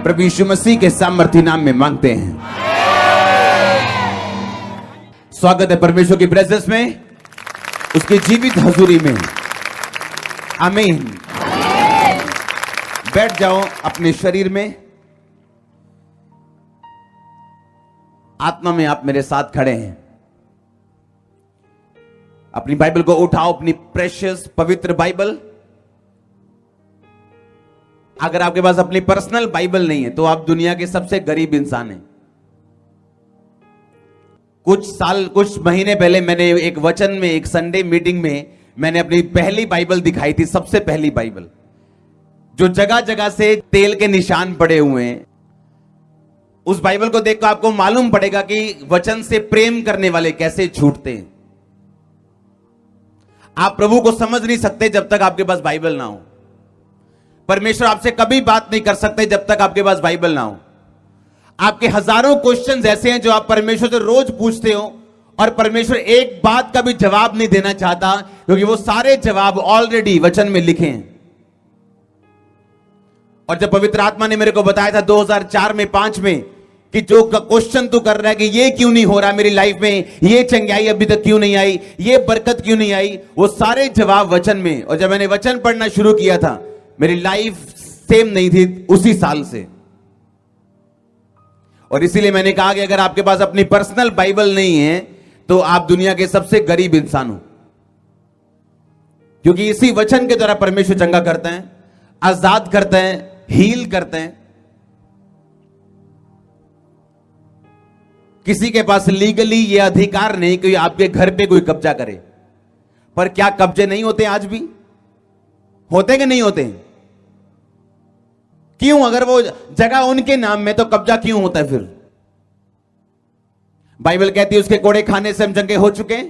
प्रभु यीशु मसीह के सामर्थी नाम में मांगते हैं। स्वागत है परमेश्वर की प्रेजेंस में, उसकी जीवित हजूरी में। आमीन। बैठ जाओ अपने शरीर में। आत्मा में आप मेरे साथ खड़े हैं। अपनी बाइबल को उठाओ, अपनी प्रेशियस पवित्र बाइबल। अगर आपके पास अपनी पर्सनल बाइबल नहीं है तो आप दुनिया के सबसे गरीब इंसान हैं। कुछ महीने पहले मैंने एक वचन में, एक संडे मीटिंग में मैंने अपनी पहली बाइबल दिखाई थी, सबसे पहली बाइबल, जो जगह जगह से तेल के निशान पड़े हुए हैं। उस बाइबल को देखकर आपको मालूम पड़ेगा कि वचन से प्रेम करने वाले कैसे छूटते हैं। आप प्रभु को समझ नहीं सकते जब तक आपके पास बाइबल ना हो। परमेश्वर आपसे कभी बात नहीं कर सकते जब तक आपके पास बाइबल ना हो। आपके हजारों क्वेश्चंस ऐसे हैं जो आप परमेश्वर से रोज पूछते हो और परमेश्वर एक बात का भी जवाब नहीं देना चाहता, क्योंकि वो सारे जवाब ऑलरेडी वचन में लिखे हैं। और जब पवित्र आत्मा ने मेरे को बताया था 2004 में 5 में कि जो क्वेश्चन तू कर रहा है कि ये क्यों नहीं हो रहा मेरी लाइफ में, ये चंगाई अभी तक क्यों नहीं आई, ये बरकत क्यों नहीं आई, वो सारे जवाब वचन में। और जब मैंने वचन पढ़ना शुरू किया था, मेरी लाइफ सेम नहीं थी उसी साल से। और इसीलिए मैंने कहा कि अगर आपके पास अपनी पर्सनल बाइबल नहीं है तो आप दुनिया के सबसे गरीब इंसान हो, क्योंकि इसी वचन के द्वारा परमेश्वर चंगा करते हैं, आजाद करते हैं, हील करते हैं। किसी के पास लीगली ये अधिकार नहीं कि आपके घर पे कोई कब्जा करे। पर क्या कब्जे नहीं होते? आज भी होते कि नहीं होते? क्यों? अगर वो जगह उनके नाम में तो कब्जा क्यों होता है फिर? बाइबल कहती है उसके कोड़े खाने से हम चंगे हो चुके हैं,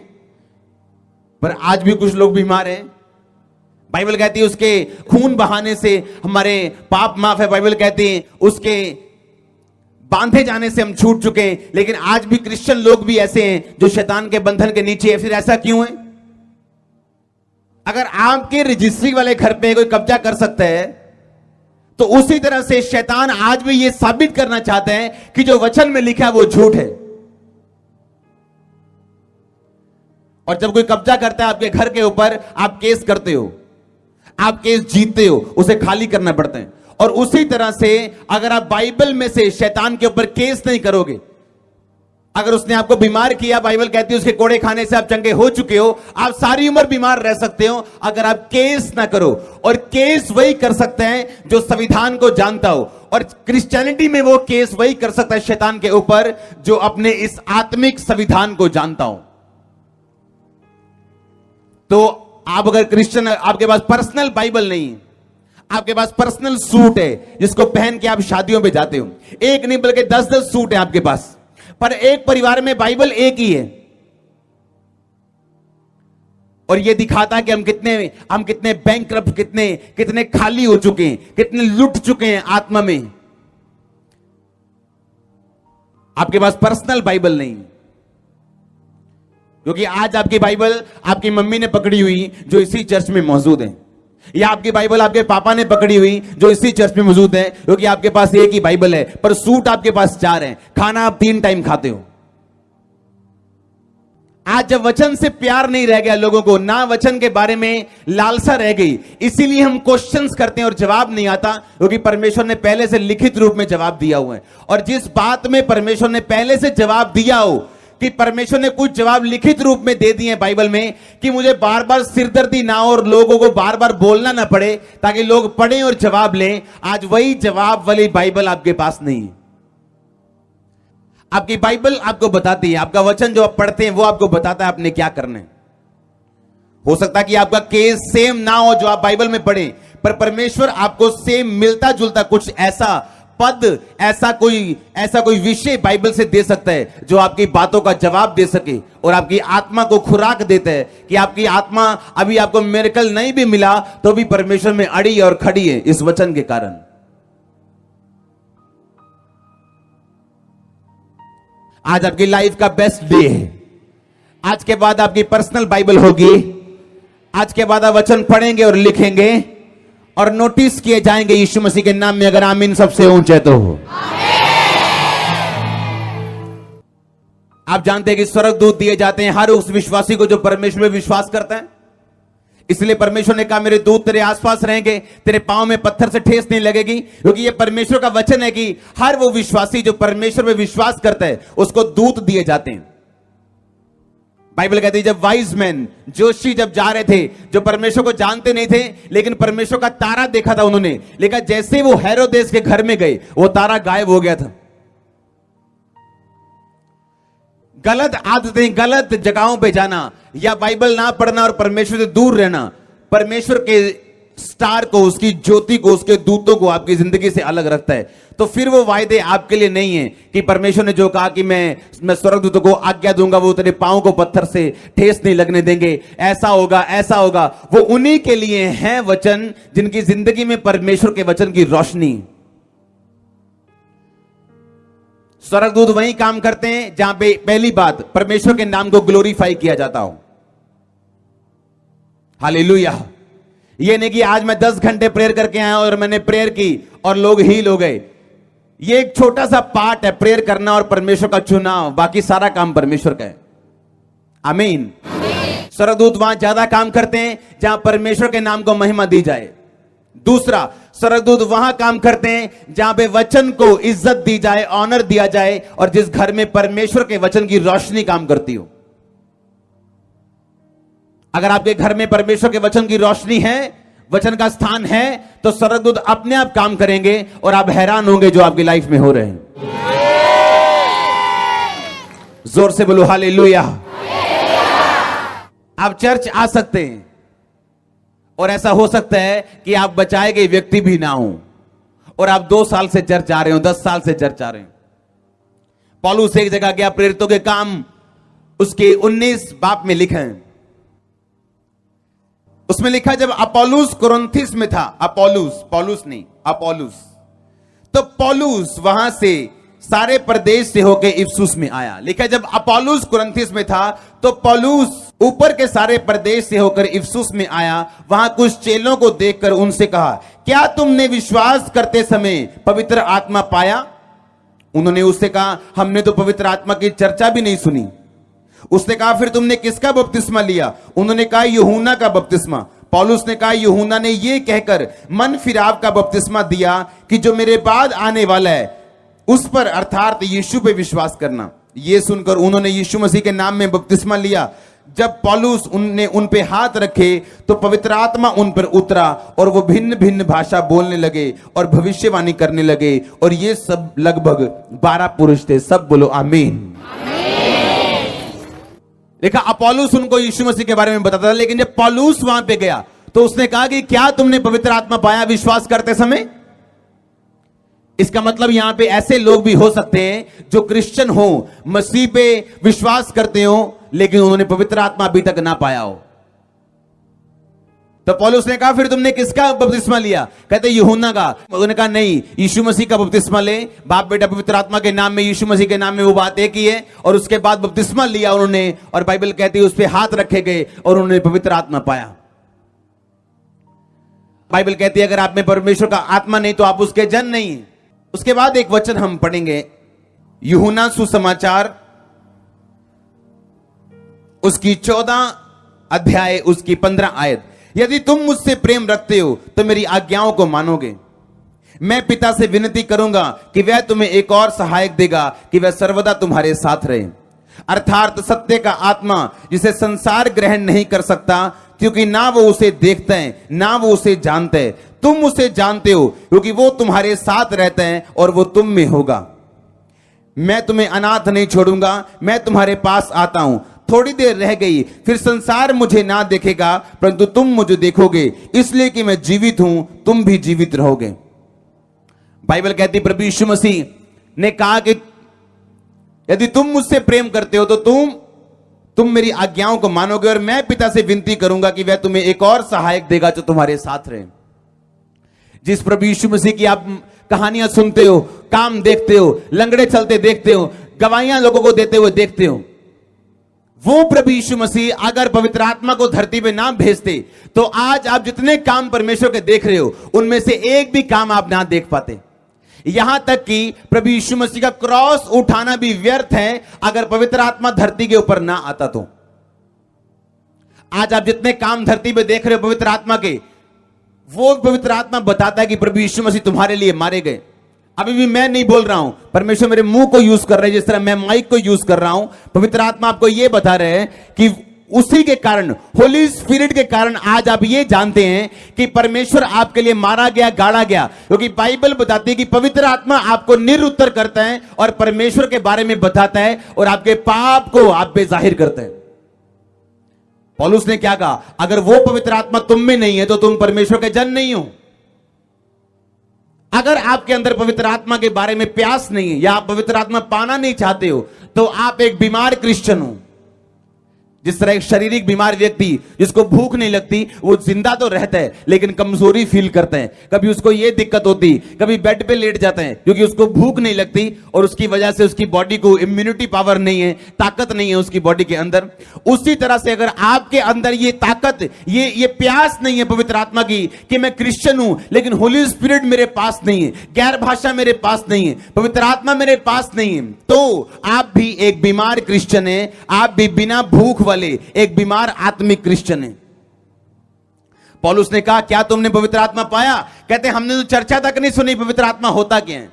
पर आज भी कुछ लोग बीमार हैं। बाइबल कहती है उसके खून बहाने से हमारे पाप माफ है। बाइबल कहती है उसके बांधे जाने से हम छूट चुके हैं। लेकिन आज भी क्रिश्चियन लोग भी ऐसे हैं जो शैतान के बंधन के नीचे है। फिर ऐसा क्यों है? अगर आपके रजिस्ट्री वाले घर पे कोई कब्जा कर सकता है, तो उसी तरह से शैतान आज भी यह साबित करना चाहते हैं कि जो वचन में लिखा है वो झूठ है। और जब कोई कब्जा करता है आपके घर के ऊपर, आप केस करते हो, आप केस जीतते हो, उसे खाली करना पड़ता है। और उसी तरह से अगर आप बाइबल में से शैतान के ऊपर केस नहीं करोगे, अगर उसने आपको बीमार किया, बाइबल कहती है उसके कोड़े खाने से आप चंगे हो चुके हो, आप सारी उम्र बीमार रह सकते हो अगर आप केस ना करो। और केस वही कर सकते हैं जो संविधान को जानता हो, और क्रिश्चियनिटी में वो केस वही कर सकता है शैतान के ऊपर जो अपने इस आत्मिक संविधान को जानता हो। तो आप अगर क्रिश्चियन, आपके पास पर्सनल बाइबल नहीं है, आपके पास पर्सनल सूट है जिसको पहन के आप शादियों पे जाते हो, एक नहीं बल्कि 10-10 सूट है आपके पास, पर एक परिवार में बाइबल एक ही है। और यह दिखाता है कि हम कितने बैंकरप्ट, कितने खाली हो चुके हैं, कितने लुट चुके हैं आत्मा में। आपके पास पर्सनल बाइबल नहीं, क्योंकि आज आपकी बाइबल आपकी मम्मी ने पकड़ी हुई जो इसी चर्च में मौजूद है, या आपकी बाइबल आपके पापा ने पकड़ी हुई जो इसी चर्च में मौजूद है, क्योंकि आपके पास एक ही बाइबल है पर सूट आपके पास 4 हैं, खाना आप 3 टाइम खाते हो। आज जब वचन से प्यार नहीं रह गया लोगों को, ना वचन के बारे में लालसा रह गई, इसीलिए हम क्वेश्चंस करते हैं और जवाब नहीं आता, क्योंकि परमेश्वर ने पहले से लिखित रूप में जवाब दिया हुआ है। और जिस बात में परमेश्वर ने पहले से जवाब दिया हो, कि परमेश्वर ने कुछ जवाब लिखित रूप में दे दिए बाइबल में, कि मुझे बार बार सिरदर्दी ना हो और लोगों को बार बार बोलना ना पड़े ताकि लोग पढ़ें और जवाब लें, आज वही जवाब वाली बाइबल आपके पास नहीं है। आपकी बाइबल आपको बताती है, आपका वचन जो आप पढ़ते हैं वो आपको बताता है आपने क्या करना है। हो सकता है कि आपका केस सेम ना हो जो आप बाइबल में पढ़े, पर परमेश्वर आपको सेम मिलता जुलता कुछ ऐसा पद, ऐसा कोई विषय बाइबल से दे सकता है जो आपकी बातों का जवाब दे सके और आपकी आत्मा को खुराक देता है कि आपकी आत्मा, अभी आपको मिरेकल नहीं भी मिला तो भी परमेश्वर में अड़ी और खड़ी है इस वचन के कारण। आज आपकी लाइफ का बेस्ट डे है। आज के बाद आपकी पर्सनल बाइबल होगी। आज के बाद आप वचन पढ़ेंगे और लिखेंगे और नोटिस किए जाएंगे यीशु मसीह के नाम में। अगर आमीन सबसे ऊंचे तो हो। आप जानते हैं कि स्वर्गदूत दिए जाते हैं हर उस विश्वासी को जो परमेश्वर में विश्वास करता है। इसलिए परमेश्वर ने कहा मेरे दूत तेरे आसपास रहेंगे, तेरे पांव में पत्थर से ठेस नहीं लगेगी, क्योंकि यह परमेश्वर का वचन है कि हर वो विश्वासी जो परमेश्वर में विश्वास करता है उसको दूत दिए जाते हैं। बाइबल कहती है जब वाइज मैन जोशी जब जा रहे थे, जो परमेश्वर को जानते नहीं थे लेकिन परमेश्वर का तारा देखा था उन्होंने, लेकिन जैसे वो हेरोदेस के घर में गए वो तारा गायब हो गया था। गलत आदतें, गलत जगहों पे जाना या बाइबल ना पढ़ना और परमेश्वर से दूर रहना परमेश्वर के स्टार को, उसकी ज्योति को, उसके दूतों को आपकी जिंदगी से अलग रखता है। तो फिर वो वायदे आपके लिए नहीं है कि परमेश्वर ने जो कहा कि मैं स्वर्गदूतों को आज्ञा दूंगा, वो तेरे पांव को पत्थर से ठेस नहीं लगने देंगे, ऐसा होगा ऐसा होगा। वो उन्हीं के लिए हैं वचन जिनकी जिंदगी में परमेश्वर के वचन की रोशनी। स्वर्गदूत वही काम करते हैं जहां पे पहली बात परमेश्वर के नाम को ग्लोरीफाई किया जाता हो। हालेलुया। ये नहीं कि आज मैं 10 घंटे प्रेयर करके आया और मैंने प्रेयर की और लोग हील हो गए। ये एक छोटा सा पार्ट है, प्रेयर करना और परमेश्वर का चुनाव, बाकी सारा काम परमेश्वर का है। आमीन। स्वर्गदूत वहां ज्यादा काम करते हैं जहां परमेश्वर के नाम को महिमा दी जाए। दूसरा, स्वर्गदूत वहां काम करते हैं जहां पे वचन को इज्जत दी जाए, ऑनर दिया जाए, और जिस घर में परमेश्वर के वचन की रोशनी काम करती हो। अगर आपके घर में परमेश्वर के वचन की रोशनी है, वचन का स्थान है, तो स्वर्गदूत अपने आप काम करेंगे और आप हैरान होंगे जो आपकी लाइफ में हो रहे हैं। जोर से बोलो हालेलुया। आप चर्च आ सकते हैं और ऐसा हो सकता है कि आप बचाए गए व्यक्ति भी ना हो और आप 2 साल से चर्च आ रहे हो, 10 साल से चर्च आ रहे हो। पौलुस एक जगह गया, प्रेरितों के काम उसके 19 बाब में लिखे हैं। उसमें लिखा जब अपोलुस कुरिन्थिस में था, पौलुस नहीं, अपोलुस, तो पौलुस वहां से सारे प्रदेश से होकर इफिसुस में आया। लिखा जब अपोलुस कुरिन्थिस में था तो पौलुस ऊपर के सारे प्रदेश से होकर इफिसुस में आया। वहां कुछ चेलों को देखकर उनसे कहा, क्या तुमने विश्वास करते समय पवित्र आत्मा पाया? उन्होंने उससे कहा, हमने तो पवित्र आत्मा की चर्चा भी नहीं सुनी। उसने कहा, फिर तुमने किसका बपतिस्मा लिया? उन्होंने कहा, यूहन्ना का बपतिस्मा। पौलुस ने कहा, यूहन्ना ने यह कहकर मन फिराव का बपतिस्मा दिया कि जो मेरे बाद आने वाला है उस पर, अर्थात यीशु पे विश्वास करना। यह सुनकर उन्होंने यीशु मसीह के नाम में बपतिस्मा लिया। जब पौलुस उनने उन पे हाथ रखे तो पवित्र आत्मा उन पर उतरा और वो भिन्न भिन्न भाषा बोलने लगे और भविष्यवाणी करने लगे। और ये सब लगभग 12 पुरुष थे। सब बोलो आमीन। देखा, अपोलुस उनको यीशु मसीह के बारे में बताता था, लेकिन जब पौलुस वहां पे गया तो उसने कहा कि क्या तुमने पवित्र आत्मा पाया विश्वास करते समय? इसका मतलब यहां पे ऐसे लोग भी हो सकते हैं जो क्रिश्चियन हो, मसीह पे विश्वास करते हो, लेकिन उन्होंने पवित्र आत्मा अभी तक ना पाया हो। तो पौलुस ने कहा, फिर तुमने किसका बपतिस्मा लिया? कहते यूहन्ना का। उन्होंने कहा, नहीं, यीशु मसीह का बपतिस्मा ले, बाप बेटा पवित्र आत्मा के नाम में, यीशु मसीह के नाम में। वो बात एक ही है। और उसके बाद बपतिस्मा लिया उन्होंने, और बाइबल कहती है उस पे हाथ रखे गए और उन्होंने पवित्र आत्मा पाया। बाइबल कहती है अगर आप में परमेश्वर का आत्मा नहीं तो आप उसके जन नहीं। उसके बाद एक वचन हम पढ़ेंगे, यूहन्ना सुसमाचार उसकी 14 अध्याय उसकी 15 आयत। यदि तुम मुझसे प्रेम रखते हो तो मेरी आज्ञाओं को मानोगे। मैं पिता से विनती करूंगा कि वह तुम्हें एक और सहायक देगा कि वह सर्वदा तुम्हारे साथ रहे, अर्थात सत्य का आत्मा, जिसे संसार ग्रहण नहीं कर सकता, क्योंकि ना वो उसे देखते हैं ना वो उसे जानते हैं। तुम उसे जानते हो क्योंकि वो तुम्हारे साथ रहते हैं और वो तुम में होगा। मैं तुम्हें अनाथ नहीं छोड़ूंगा, मैं तुम्हारे पास आता हूं। थोड़ी देर रह गई, फिर संसार मुझे ना देखेगा, परंतु तुम मुझे देखोगे, इसलिए कि मैं जीवित हूं, तुम भी जीवित रहोगे। बाइबल कहती प्रभु यीशु मसीह ने कहा कि यदि तुम मुझसे प्रेम करते हो तो तुम मेरी आज्ञाओं को मानोगे, और मैं पिता से विनती करूंगा कि वह तुम्हें एक और सहायक देगा जो तुम्हारे साथ रहे। जिस प्रभु यीशु मसीह की आप कहानियां सुनते हो, काम देखते हो, लंगड़े चलते देखते हो, गवाहियां लोगों को देते हुए देखते हो, वो प्रभु यीशु मसीह अगर पवित्र आत्मा को धरती पे ना भेजते तो आज आप जितने काम परमेश्वर के देख रहे हो उनमें से एक भी काम आप ना देख पाते। यहां तक कि प्रभु यीशु मसीह का क्रॉस उठाना भी व्यर्थ है अगर पवित्र आत्मा धरती के ऊपर ना आता तो। आज आप जितने काम धरती पे देख रहे हो पवित्र आत्मा के, वो पवित्र आत्मा बताता है कि प्रभु यीशु मसीह तुम्हारे लिए मारे गए। अभी भी मैं नहीं बोल रहा हूं, परमेश्वर मेरे मुंह को यूज कर रहे हैं, जिस तरह मैं माइक को यूज कर रहा हूं। पवित्र आत्मा आपको यह बता रहे हैं कि उसी के कारण, होली स्पिरिट के कारण आज आप ये जानते हैं कि परमेश्वर आपके लिए मारा गया, गाड़ा गया, क्योंकि बाइबल बताती है कि पवित्र आत्मा आपको निरुत्तर करता है और परमेश्वर के बारे में बताता है और आपके पाप को आप पे जाहिर करता है। पौलुस ने क्या कहा? अगर वो पवित्र आत्मा तुम में नहीं है तो तुम परमेश्वर के जन नहीं हो। अगर आपके अंदर पवित्र आत्मा के बारे में प्यास नहीं है या आप पवित्र आत्मा पाना नहीं चाहते हो तो आप एक बीमार क्रिश्चियन हो। जिस तरह एक शारीरिक बीमार व्यक्ति जिसको भूख नहीं लगती, वो जिंदा तो रहता है लेकिन कमजोरी फील करता है। कभी उसको ये दिक्कत होती, कभी बेड पे लेट जाते हैं क्योंकि उसको भूख नहीं लगती और उसकी वजह से उसकी बॉडी को इम्यूनिटी पावर नहीं है, ताकत नहीं है उसकी बॉडी के अंदर। उसी तरह से अगर आपके अंदर ये ताकत, ये प्यास नहीं है पवित्र आत्मा की कि मैं क्रिश्चियन हूं लेकिन होली स्पिरिट मेरे पास नहीं है, गैर भाषा मेरे पास नहीं है, पवित्र आत्मा मेरे पास नहीं है, तो आप भी एक बीमार क्रिश्चियन है। आप भी बिना भूख एक बीमार आत्मिक क्रिश्चियन है। पौलुस ने कहा क्या तुमने पवित्र आत्मा पाया? कहते हमने तो चर्चा तक नहीं सुनी पवित्र आत्मा होता क्या है।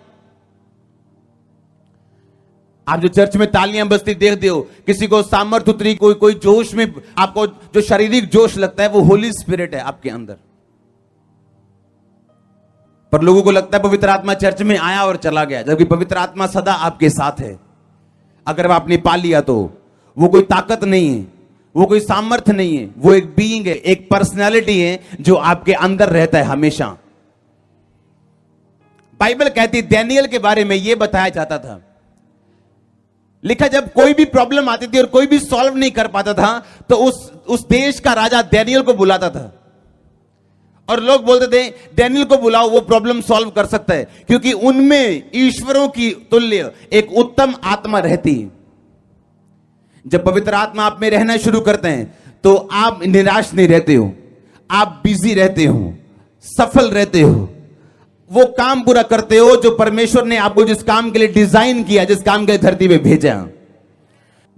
आप जो चर्च में तालियां बजती देखते हो, किसी को सामर्थ उतरी, कोई जोश में, आपको जो शारीरिक जोश लगता है वो होली स्पिरिट है आपके अंदर। पर लोगों को लगता है पवित्र आत्मा चर्च में आया और चला गया, जबकि पवित्र आत्मा सदा आपके साथ है। अगर आपने पा लिया तो वो कोई ताकत नहीं है, वो कोई सामर्थ्य नहीं है, वो एक बीइंग है, एक पर्सनालिटी है जो आपके अंदर रहता है हमेशा। बाइबल कहती है, डैनियल के बारे में यह बताया जाता था, लिखा जब कोई भी प्रॉब्लम आती थी और कोई भी सॉल्व नहीं कर पाता था तो उस देश का राजा डैनियल को बुलाता था और लोग बोलते थे डैनियल को बुलाओ, वो प्रॉब्लम सॉल्व कर सकता है, क्योंकि उनमें ईश्वरों की तुल्य एक उत्तम आत्मा रहती है। जब पवित्र आत्मा आप में रहना शुरू करते हैं तो आप निराश नहीं रहते हो, आप बिजी रहते हो, सफल रहते हो, वो काम पूरा करते हो जो परमेश्वर ने आपको जिस काम के लिए डिजाइन किया, जिस काम के लिए धरती पे भेजा।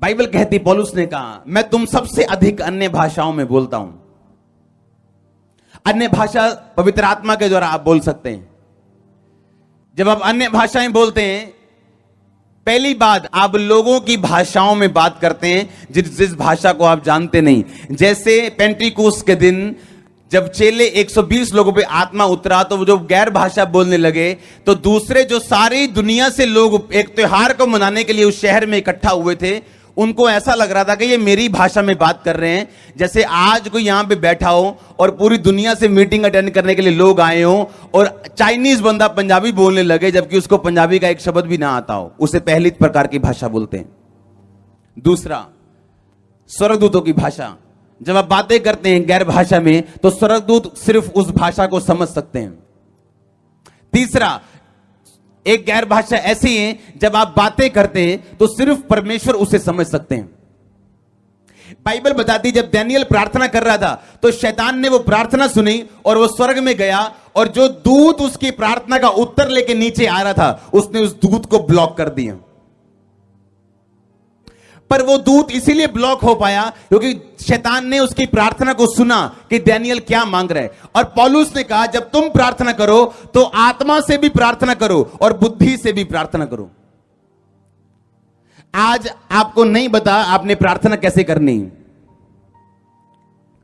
बाइबल कहती, पौलुस ने कहा मैं तुम सबसे अधिक अन्य भाषाओं में बोलता हूं। अन्य भाषा पवित्र आत्मा के द्वारा आप बोल सकते हैं। जब आप अन्य भाषाएं बोलते हैं, पहली बात आप लोगों की भाषाओं में बात करते हैं जिस भाषा को आप जानते नहीं। जैसे पेंटिकोस्त के दिन जब चेले 120 लोगों पे आत्मा उतरा तो वो जो गैर भाषा बोलने लगे तो दूसरे जो सारी दुनिया से लोग एक त्योहार को मनाने के लिए उस शहर में इकट्ठा हुए थे, उनको ऐसा लग रहा था कि ये मेरी भाषा में बात कर रहे हैं। जैसे आज कोई यहां पे बैठा हो और पूरी दुनिया से मीटिंग अटेंड करने के लिए लोग आए हो और चाइनीज बंदा पंजाबी बोलने लगे जबकि उसको पंजाबी का एक शब्द भी ना आता हो, उसे पहली प्रकार की भाषा बोलते हैं। दूसरा, स्वर्गदूतों की भाषा। जब आप बातें करते हैं गैर भाषा में तो स्वर्गदूत सिर्फ उस भाषा को समझ सकते हैं। तीसरा, एक गैर भाषा ऐसी है जब आप बातें करते हैं तो सिर्फ परमेश्वर उसे समझ सकते हैं। बाइबल बताती जब डैनियल प्रार्थना कर रहा था तो शैतान ने वो प्रार्थना सुनी और वो स्वर्ग में गया और जो दूत उसकी प्रार्थना का उत्तर लेके नीचे आ रहा था उसने उस दूत को ब्लॉक कर दिया। पर वो दूत इसीलिए ब्लॉक हो पाया क्योंकि शैतान ने उसकी प्रार्थना को सुना कि डैनियल क्या मांग रहा है। और पौलुस ने कहा जब तुम प्रार्थना करो तो आत्मा से भी प्रार्थना करो और बुद्धि से भी प्रार्थना करो। आज आपको नहीं बता आपने प्रार्थना कैसे करनी।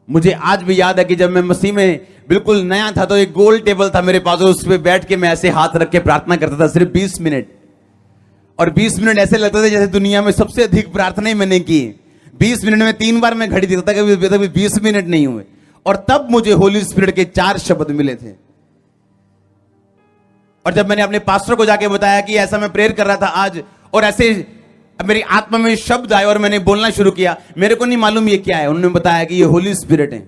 मुझे आज भी याद है कि जब मैं मसीह में बिल्कुल नया था तो एक गोल टेबल था मेरे पास, उस पर बैठ के मैं ऐसे हाथ रख के प्रार्थना करता था सिर्फ 20 मिनट। और 20 मिनट ऐसे लगते थे जैसे दुनिया में सबसे अधिक प्रार्थनाएं मैंने की। 20 मिनट में 3 बार मैं घड़ी देखता था कि 20 मिनट नहीं हुए। और तब मुझे होली स्पिरिट के 4 शब्द मिले थे। और जब मैंने अपने पास्टर को जाके बताया कि ऐसा मैं प्रेयर कर रहा था आज और ऐसे मेरी आत्मा में शब्द आए और मैंने बोलना शुरू किया, मेरे को नहीं मालूम ये क्या है। उन्होंने बताया कि ये होली स्पिरिट है।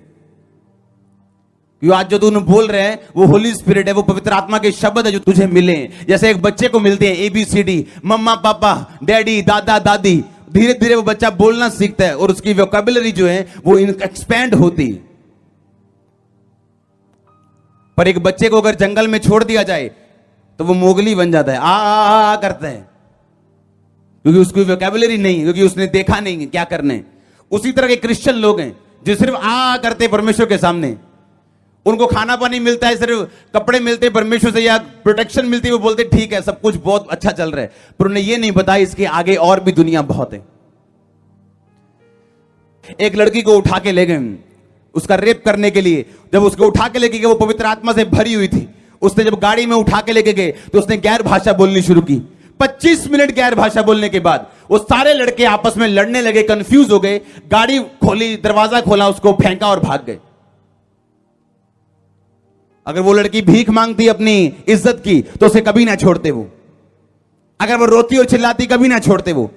आज जो तू बोल रहे हैं वो होली स्पिरिट है, वो पवित्र आत्मा के शब्द है जो तुझे मिले। जैसे एक बच्चे को मिलते हैं ABCD, मम्मा पापा डैडी दादा दादी, धीरे धीरे वो बच्चा बोलना सीखता है और उसकी वोकैबुलरी जो है वो एक्सपैंड होती है। पर एक बच्चे को अगर जंगल में छोड़ दिया जाए तो वो मोगली बन जाता है, आ करता है, क्योंकि उसकी वोकैबुलरी नहीं, क्योंकि उसने देखा नहीं है क्या करने। उसी तरह के क्रिश्चियन लोग हैं जो सिर्फ आ करते परमेश्वर के सामने, उनको खाना पानी मिलता है, सिर्फ कपड़े मिलते हैं परमेश्वर से या प्रोटेक्शन मिलती है, वो बोलते ठीक है सब कुछ बहुत अच्छा चल रहा है, पर उन्हें ये नहीं बताया इसके आगे और भी दुनिया बहुत है। एक लड़की को उठा के ले गए उसका रेप करने के लिए। जब उसको उठा के लेके गए वो पवित्र आत्मा से भरी हुई थी। उसने जब गाड़ी में उठा के लेके गए तो उसने गैर भाषा बोलनी शुरू की। 25 मिनट गैर भाषा बोलने के बाद वो सारे लड़के आपस में लड़ने लगे, कंफ्यूज हो गए। गाड़ी खोली, दरवाजा खोला, उसको फेंका और भाग गए। अगर वो लड़की भीख मांगती अपनी इज्जत की तो उसे कभी ना छोड़ते वो। अगर वो रोती और चिल्लाती कभी ना छोड़ते वो।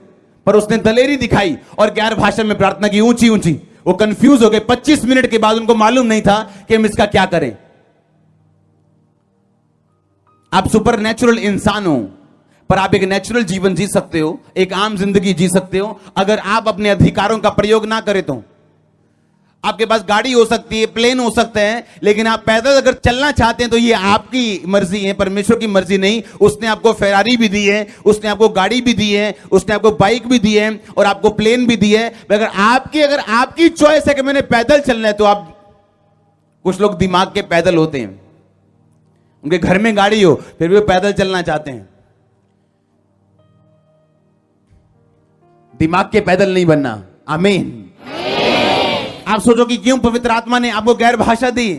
पर उसने दलेरी दिखाई और गैर भाषा में प्रार्थना की ऊंची ऊंची। वो कंफ्यूज हो गए। 25 मिनट के बाद उनको मालूम नहीं था कि हम इसका क्या करें। आप सुपर नेचुरल इंसान हो, पर आप एक नेचुरल जीवन जी सकते हो, एक आम जिंदगी जी सकते हो अगर आप अपने अधिकारों का प्रयोग ना करें तो। आपके पास गाड़ी हो सकती है, प्लेन हो सकते हैं, लेकिन आप पैदल अगर चलना चाहते हैं तो ये आपकी मर्जी है, परमेश्वर की मर्जी नहीं। उसने आपको फेरारी भी दी है, उसने आपको गाड़ी भी दी है, उसने आपको बाइक भी दी है और आपको प्लेन भी दी है। अगर आपकी चॉइस है कि मैंने पैदल चलना है तो आप, कुछ लोग दिमाग के पैदल होते हैं, उनके घर में गाड़ी हो फिर भी वो पैदल चलना चाहते हैं। दिमाग के पैदल नहीं बनना। आमीन। आप सोचो कि क्यों पवित्र आत्मा ने आपको गैर भाषा दी,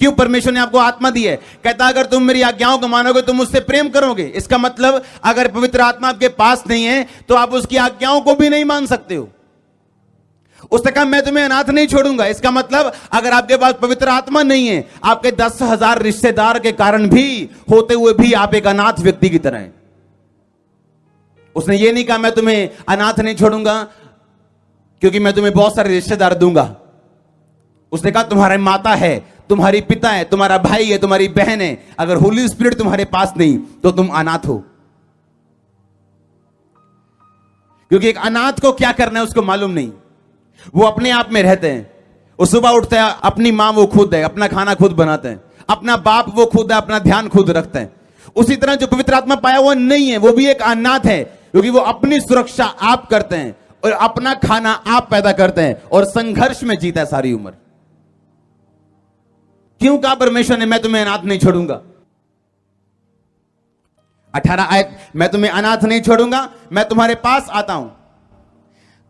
क्यों परमेश्वर ने आपको आत्मा दी है। कहता अगर तुम मेरी आज्ञाओं को मानोगे तुम मुझसे प्रेम करोगे। इसका मतलब अगर पवित्र आत्मा आपके पास नहीं है तो आप उसकी आज्ञाओं को भी नहीं मान सकते हो। उसने कहा मैं तुम्हें अनाथ नहीं छोड़ूंगा। इसका मतलब अगर आपके पास पवित्र आत्मा नहीं है, आपके 10,000 रिश्तेदार के कारण भी होते हुए भी आप एक अनाथ व्यक्ति की तरह हैं। उसने ये नहीं कहा मैं तुम्हें अनाथ नहीं छोड़ूंगा क्योंकि मैं तुम्हें बहुत सारे रिश्तेदार दूंगा। उसने कहा तुम्हारी माता है, तुम्हारी पिता है, तुम्हारा भाई है, तुम्हारी बहन है। अगर होली स्पिरिट तुम्हारे पास नहीं तो तुम अनाथ हो। क्योंकि एक अनाथ को क्या करना है उसको मालूम नहीं। वो अपने आप में रहते हैं। वो सुबह उठता है, अपनी मां वो खुद है, अपना खाना खुद बनाते हैं, अपना बाप वो खुद है, अपना ध्यान खुद रखते हैं। उसी तरह जो पवित्र आत्मा पाया हुआ नहीं है वो भी एक अनाथ है, क्योंकि वो अपनी सुरक्षा आप करते हैं और अपना खाना आप पैदा करते हैं और संघर्ष में जीता है सारी उम्र। क्यों कहा परमेश्वर ने मैं तुम्हें अनाथ नहीं छोड़ूंगा। 18 आयत, मैं तुम्हें अनाथ नहीं छोड़ूंगा, मैं तुम्हारे पास आता हूं।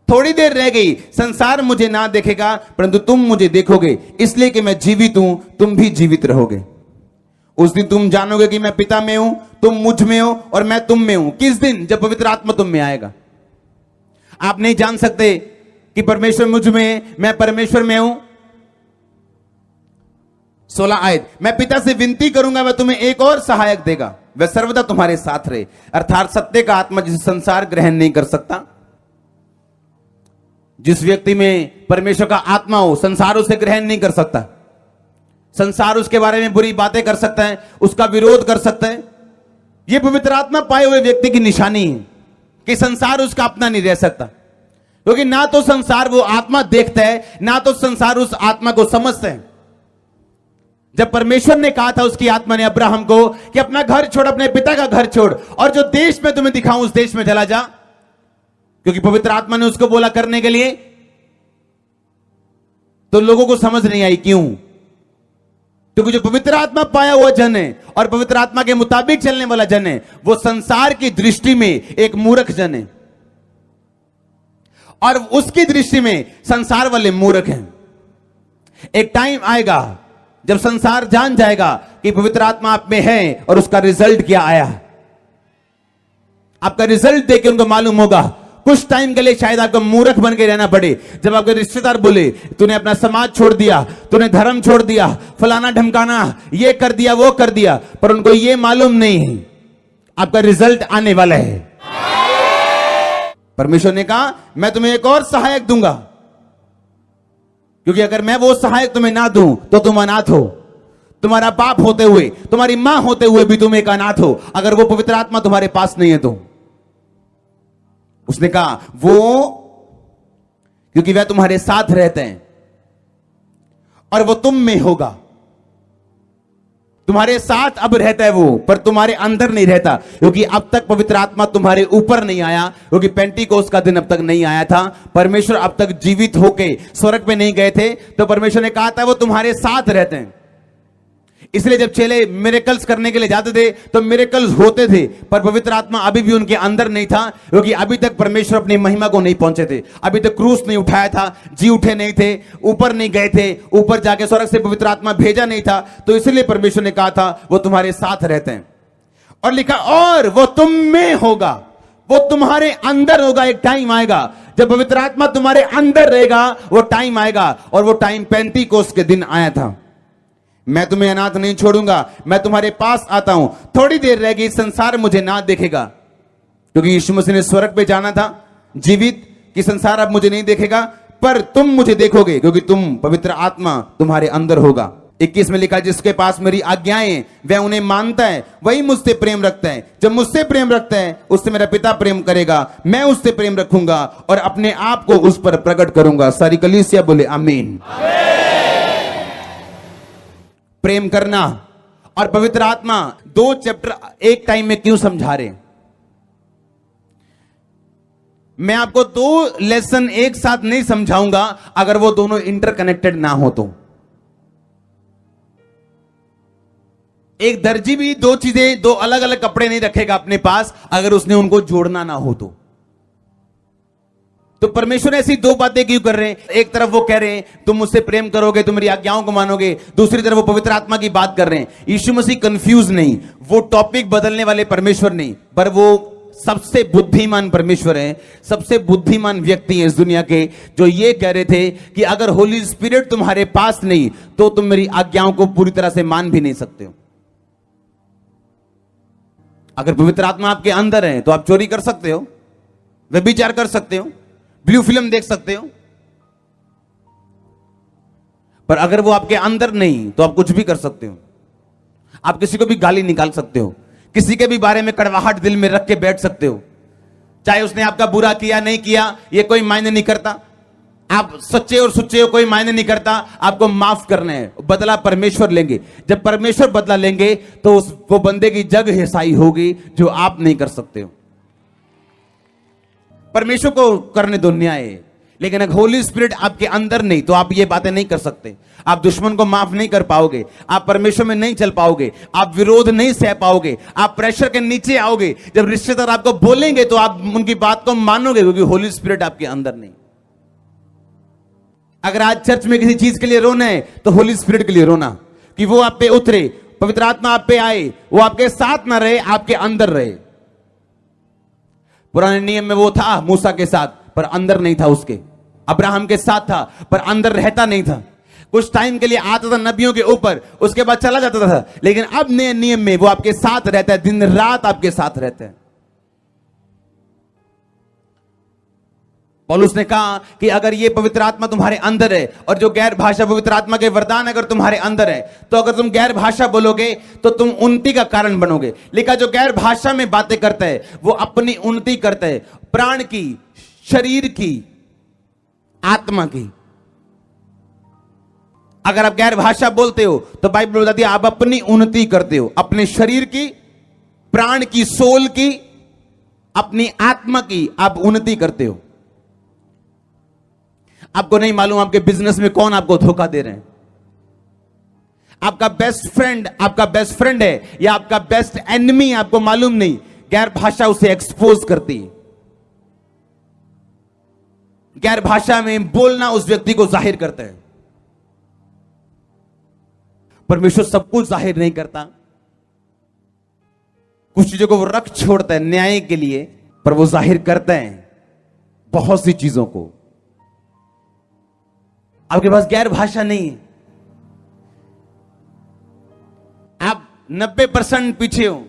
थोड़ी देर रह गई, संसार मुझे ना देखेगा परंतु तुम मुझे देखोगे, इसलिए कि मैं जीवित हूं, तुम भी जीवित रहोगे। उस दिन तुम जानोगे कि मैं पिता में हूं, तुम मुझ में हो और मैं तुम में हूं। किस दिन? जब पवित्र आत्मा तुम में आएगा। आप नहीं जान सकते कि परमेश्वर मुझ में है, मैं परमेश्वर में हूं। 16 आयत, मैं पिता से विनती करूंगा, वह तुम्हें एक और सहायक देगा, वह सर्वदा तुम्हारे साथ रहे, अर्थात सत्य का आत्मा जिसे संसार ग्रहण नहीं कर सकता। जिस व्यक्ति में परमेश्वर का आत्मा हो, संसार उसे ग्रहण नहीं कर सकता। संसार उसके बारे में बुरी बातें कर सकता है, उसका विरोध कर सकता है। यह पवित्र आत्मा पाए हुए व्यक्ति की निशानी है कि संसार उसका अपना नहीं रह सकता, क्योंकि ना तो संसार वो आत्मा देखता है, ना तो संसार उस आत्मा को समझता है। जब परमेश्वर ने कहा था उसकी आत्मा ने अब्राहम को कि अपना घर छोड़, अपने पिता का घर छोड़ और जो देश में तुम्हें दिखाऊं उस देश में चला जा, क्योंकि पवित्र आत्मा ने उसको बोला करने के लिए, तो लोगों को समझ नहीं आई। क्यों? क्योंकि जो पवित्र आत्मा पाया हुआ जन है और पवित्र आत्मा के मुताबिक चलने वाला जन है, वो संसार की दृष्टि में एक मूर्ख जन है और उसकी दृष्टि में संसार वाले मूर्ख हैं। एक टाइम आएगा जब संसार जान जाएगा कि पवित्र आत्मा आप में है और उसका रिजल्ट क्या आया। आपका रिजल्ट देख के उनको मालूम होगा। कुछ टाइम के लिए शायद आपको मूर्ख बन के रहना पड़े। जब आपके रिश्तेदार बोले तूने अपना समाज छोड़ दिया, तूने धर्म छोड़ दिया, फलाना ढमकाना, ये कर दिया, वो कर दिया, पर उनको ये मालूम नहीं है आपका रिजल्ट आने वाला है। परमेश्वर ने कहा मैं तुम्हें एक और सहायक दूंगा, क्योंकि अगर मैं वो सहायक तुम्हें ना दूं तो तुम अनाथ हो। तुम्हारा बाप होते हुए, तुम्हारी मां होते हुए भी तुम एक अनाथ हो, अगर वो पवित्र आत्मा तुम्हारे पास नहीं है तो। उसने कहा वो, क्योंकि वह तुम्हारे साथ रहते हैं और वो तुम में होगा। तुम्हारे साथ अब रहता है वो, पर तुम्हारे अंदर नहीं रहता, क्योंकि अब तक पवित्र आत्मा तुम्हारे ऊपर नहीं आया, क्योंकि पेंटिकोस्त का दिन अब तक नहीं आया था। परमेश्वर अब तक जीवित होके स्वर्ग पे नहीं गए थे, तो परमेश्वर ने कहा था वो तुम्हारे साथ रहते हैं। इसलिए जब चेले मिरेकल्स करने के लिए जाते थे तो मिरेकल्स होते थे, पर पवित्र आत्मा अभी भी उनके अंदर नहीं था, क्योंकि अभी तक परमेश्वर अपनी महिमा को नहीं पहुंचे थे। अभी तक क्रूस नहीं उठाया था, जी उठे नहीं थे, ऊपर नहीं गए थे, ऊपर जाके स्वर्ग से पवित्र आत्मा भेजा नहीं था। तो इसलिए परमेश्वर ने कहा था वो तुम्हारे साथ रहते हैं। और लिखा और वो तुम में होगा, वो तुम्हारे अंदर होगा। एक टाइम आएगा जब पवित्र आत्मा तुम्हारे अंदर रहेगा, वो टाइम आएगा, और वो टाइम पेंतीकोस्त के दिन आया था। मैं तुम्हें अनाथ नहीं छोड़ूंगा, मैं तुम्हारे पास आता हूं। थोड़ी देर रहेगी, संसार मुझे ना देखेगा, क्योंकि यीशु मसीह ने स्वर्ग पे जाना था जीवित, कि संसार अब मुझे नहीं देखेगा, पर तुम मुझे देखोगे, क्योंकि तुम पवित्र आत्मा तुम्हारे अंदर होगा। 21 में लिखा, जिसके पास मेरी आज्ञाएं वह उन्हें मानता है, वही मुझसे प्रेम रखता है। जब मुझसे प्रेम रखता है, उससे मेरा पिता प्रेम करेगा, मैं उससे प्रेम रखूंगा और अपने आप को उस पर प्रकट करूंगा। सारी कलीसिया बोले आमीन। प्रेम करना और पवित्र आत्मा, दो चैप्टर एक टाइम में क्यों समझा रहे? मैं आपको दो लेसन एक साथ नहीं समझाऊंगा अगर वो दोनों इंटरकनेक्टेड ना हो तो। एक दर्जी भी दो चीजें, दो अलग अलग कपड़े नहीं रखेगा अपने पास अगर उसने उनको जोड़ना ना हो तो परमेश्वर ऐसी दो बातें क्यों कर रहे हैं? एक तरफ वो कह रहे हैं तुम मुझसे प्रेम करोगे, तुम मेरी आज्ञाओं को मानोगे, दूसरी तरफ वो पवित्र आत्मा की बात कर रहे हैं। यीशु मसीह कंफ्यूज नहीं, वो टॉपिक बदलने वाले परमेश्वर नहीं, पर वो सबसे बुद्धिमान परमेश्वर है, सबसे बुद्धिमान व्यक्ति है इस दुनिया के, जो ये कह रहे थे कि अगर होली स्पिरिट तुम्हारे पास नहीं तो तुम मेरी आज्ञाओं को पूरी तरह से मान भी नहीं सकते हो। अगर पवित्र आत्मा आपके अंदर है तो आप चोरी कर सकते हो, व्यभिचार कर सकते हो, ब्लू फिल्म देख सकते हो, पर अगर वो आपके अंदर नहीं तो आप कुछ भी कर सकते हो। आप किसी को भी गाली निकाल सकते हो, किसी के भी बारे में कड़वाहट दिल में रख के बैठ सकते हो, चाहे उसने आपका बुरा किया नहीं किया ये कोई मायने नहीं करता। आप सच्चे और सुच्चे हो कोई मायने नहीं करता, आपको माफ करना है, बदला परमेश्वर लेंगे। जब परमेश्वर बदला लेंगे तो वो बंदे की जग हिसाई होगी जो आप नहीं कर सकते हो। परमेश्वर को करने दो न्याय, लेकिन अगर होली स्पिरिट आपके अंदर नहीं तो आप ये बातें नहीं कर सकते। आप दुश्मन को माफ नहीं कर पाओगे, आप परमेश्वर में नहीं चल पाओगे, आप विरोध नहीं सह पाओगे, आप प्रेशर के नीचे आओगे। जब रिश्तेदार आपको बोलेंगे तो आप उनकी बात को मानोगे, क्योंकि होली स्पिरिट आपके अंदर नहीं। अगर आज चर्च में किसी चीज के लिए रोना है तो होली स्पिरिट के लिए रोना, कि वो आप पे उतरे, पवित्र आत्मा आप पे आए, वो आपके साथ ना रहे, आपके अंदर रहे। पुराने नियम में वो था मूसा के साथ, पर अंदर नहीं था उसके। अब्राहम के साथ था पर अंदर रहता नहीं था। कुछ टाइम के लिए आता था नबियों के ऊपर, उसके बाद चला जाता था। लेकिन अब नए नियम में वो आपके साथ रहता है, दिन रात आपके साथ रहता है। पौलुस ने कहा कि अगर ये पवित्र आत्मा तुम्हारे अंदर है और जो गैर भाषा पवित्र आत्मा के वरदान अगर तुम्हारे अंदर है, तो अगर तुम गैर भाषा बोलोगे तो तुम उन्नति का कारण बनोगे। लिखा जो गैर भाषा में बातें करता है वो अपनी उन्नति करता है, प्राण की, शरीर की, आत्मा की। अगर आप गैर भाषा बोलते हो तो बाइबल बताती है आप अपनी उन्नति करते हो, अपने शरीर की, प्राण की, सोल की, अपनी आत्मा की आप उन्नति करते हो। आपको नहीं मालूम आपके बिजनेस में कौन आपको धोखा दे रहे हैं। आपका बेस्ट फ्रेंड है या आपका बेस्ट एनिमी, आपको मालूम नहीं। गैर भाषा उसे एक्सपोज करती है। गैर भाषा में बोलना उस व्यक्ति को जाहिर करता है। परमेश्वर सब कुछ जाहिर नहीं करता, कुछ चीजों को वो रख छोड़ता है न्याय के लिए, पर वो जाहिर करता है बहुत सी चीजों को। आपके पास गैर भाषा नहीं है, आप 90% पीछे हो।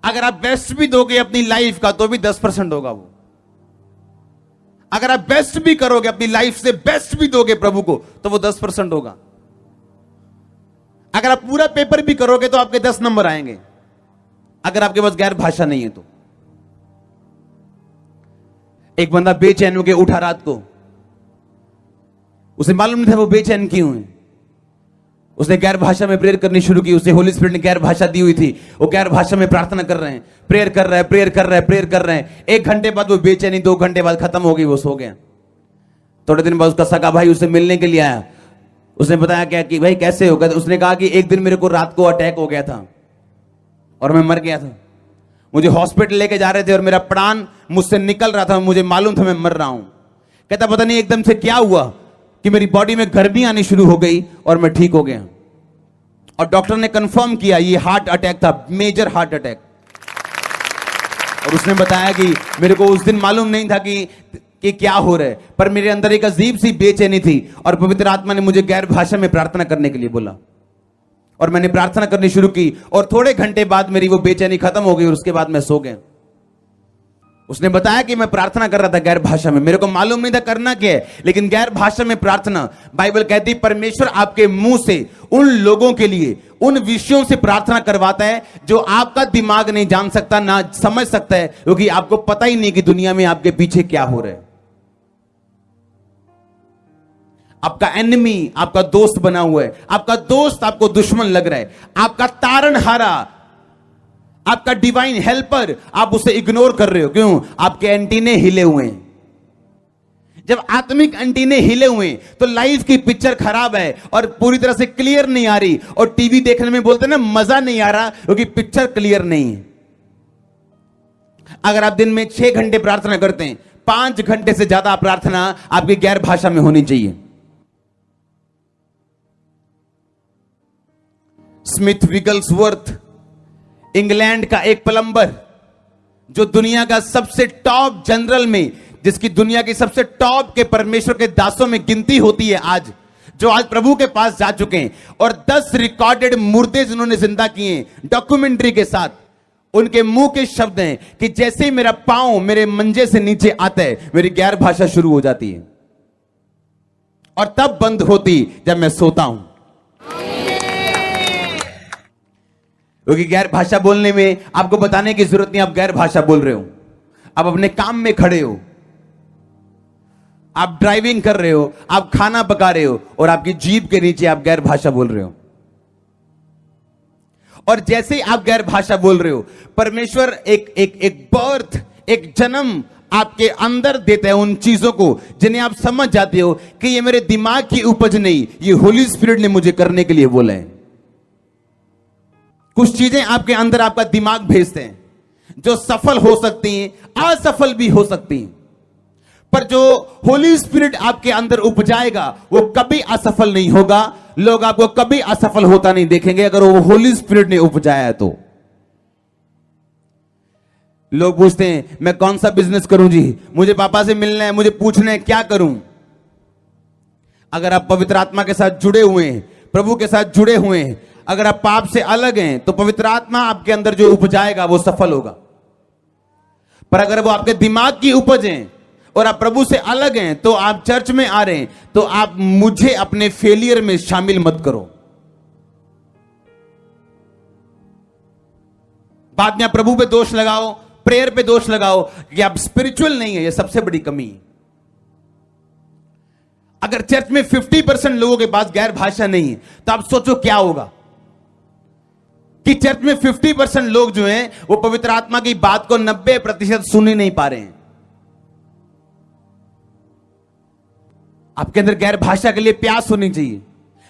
अगर आप बेस्ट भी दोगे अपनी लाइफ का तो भी 10% होगा वो। अगर आप बेस्ट भी करोगे, अपनी लाइफ से बेस्ट भी दोगे प्रभु को, तो वो 10% होगा। अगर आप पूरा पेपर भी करोगे तो आपके 10 नंबर आएंगे, अगर आपके पास गैर भाषा नहीं है तो। एक बंदा बेचैन होकर उठा रात को, उसे मालूम नहीं था वो बेचैन क्यों है। उसने गैर भाषा में प्रेयर करनी शुरू की। उसे होली स्पिरिट ने गैर भाषा दी हुई थी। वो गैर भाषा में प्रार्थना कर रहे हैं, प्रेयर कर रहे हैं, प्रेयर कर रहे हैं, प्रेयर कर रहे हैं। 1 घंटे बाद वो बेचैनी 2 घंटे बाद खत्म हो गई, वो सो गया। थोड़े दिन बाद उसका सगा भाई उसे मिलने के लिए आया। उसने बताया क्या कि भाई कैसे हो गया? उसने कहा कि एक दिन मेरे को रात को अटैक हो गया था और मैं मर गया था। मुझे हॉस्पिटल लेके जा रहे थे और मेरा प्राण मुझसे निकल रहा था, मुझे मालूम था मैं मर रहा हूं। कहता पता नहीं एकदम से क्या हुआ कि मेरी बॉडी में गर्मी आनी शुरू हो गई और मैं ठीक हो गया। और डॉक्टर ने कंफर्म किया ये हार्ट अटैक था, मेजर हार्ट अटैक। और उसने बताया कि मेरे को उस दिन मालूम नहीं था कि क्या हो रहा है, पर मेरे अंदर एक अजीब सी बेचैनी थी और पवित्र आत्मा ने मुझे गैर भाषा में प्रार्थना करने के लिए बोला और मैंने प्रार्थना करनी शुरू की और थोड़े घंटे बाद मेरी वो बेचैनी खत्म हो गई और उसके बाद मैं सो गया। उसने बताया कि मैं प्रार्थना कर रहा था गैर भाषा में, मेरे को मालूम नहीं था करना क्या है, लेकिन गैर भाषा में प्रार्थना, बाइबल कहती है परमेश्वर आपके मुंह से उन लोगों के लिए उन विषयों से प्रार्थना करवाता है जो आपका दिमाग नहीं जान सकता, ना समझ सकता है, क्योंकि आपको पता ही नहीं कि दुनिया में आपके पीछे क्या हो रहा है। आपका एनिमी आपका दोस्त बना हुआ है, आपका दोस्त आपको दुश्मन लग रहा है, आपका तारनहारा, आपका डिवाइन हेल्पर, आप उसे इग्नोर कर रहे हो। क्यों? आपके एंटीने हिले हुए हैं। जब आत्मिक एंटीने हिले हुए तो लाइफ की पिक्चर खराब है और पूरी तरह से क्लियर नहीं आ रही, और टीवी देखने में बोलते हैं ना मजा नहीं आ रहा क्योंकि पिक्चर क्लियर नहीं है। अगर आप दिन में 6 घंटे प्रार्थना करते हैं, 5 घंटे से ज्यादा प्रार्थना आपकी गैर भाषा में होनी चाहिए। स्मिथ विगल्सवर्थ, इंग्लैंड का एक प्लम्बर, जो दुनिया का सबसे टॉप जनरल में, जिसकी दुनिया की सबसे टॉप के परमेश्वर के दासों में गिनती होती है आज, जो आज प्रभु के पास जा चुके हैं और 10 रिकॉर्डेड मुर्दे जिन्होंने जिंदा किए हैं डॉक्यूमेंट्री के साथ, उनके मुंह के शब्द हैं कि जैसे ही मेरा पांव मेरे मंजे से नीचे आता है मेरी गैर भाषा शुरू हो जाती है और तब बंद होती जब मैं सोता हूं। क्योंकि गैर भाषा बोलने में आपको बताने की जरूरत नहीं, आप गैर भाषा बोल रहे हो। आप अपने काम में खड़े हो, आप ड्राइविंग कर रहे हो, आप खाना पका रहे हो और आपकी जीभ के नीचे आप गैर भाषा बोल रहे हो। और जैसे ही आप गैर भाषा बोल रहे हो, परमेश्वर एक बर्थ, एक जन्म आपके अंदर देता है उन चीजों को जिन्हें आप समझ जाते हो कि ये मेरे दिमाग की उपज नहीं, ये होली स्पिरिट ने मुझे करने के लिए बोला है। कुछ चीजें आपके अंदर आपका दिमाग भेजते हैं जो सफल हो सकती हैं, असफल भी हो सकती हैं, पर जो होली स्पिरिट आपके अंदर उपजाएगा वो कभी असफल नहीं होगा। लोग आपको कभी असफल होता नहीं देखेंगे अगर वो होली स्पिरिट ने उपजाया तो। लोग पूछते हैं मैं कौन सा बिजनेस करूं जी, मुझे पापा से मिलना है, मुझे पूछना है क्या करूं। अगर आप पवित्र आत्मा के साथ जुड़े हुए हैं, प्रभु के साथ जुड़े हुए हैं, अगर आप पाप से अलग हैं तो पवित्र आत्मा आपके अंदर जो उपजाएगा वो सफल होगा। पर अगर वो आपके दिमाग की उपज है और आप प्रभु से अलग हैं, तो आप चर्च में आ रहे हैं तो आप मुझे अपने फेलियर में शामिल मत करो। बाद में आप प्रभु पे दोष लगाओ, प्रेयर पे दोष लगाओ कि आप स्पिरिचुअल नहीं है, ये सबसे बड़ी कमी है। अगर चर्च में 50% लोगों के पास गैर भाषा नहीं है तो आप सोचो क्या होगा कि चर्च में 50% लोग जो हैं वो पवित्र आत्मा की बात को 90% सुन ही नहीं पा रहे हैं। आपके अंदर गैर भाषा के लिए प्यास होनी चाहिए।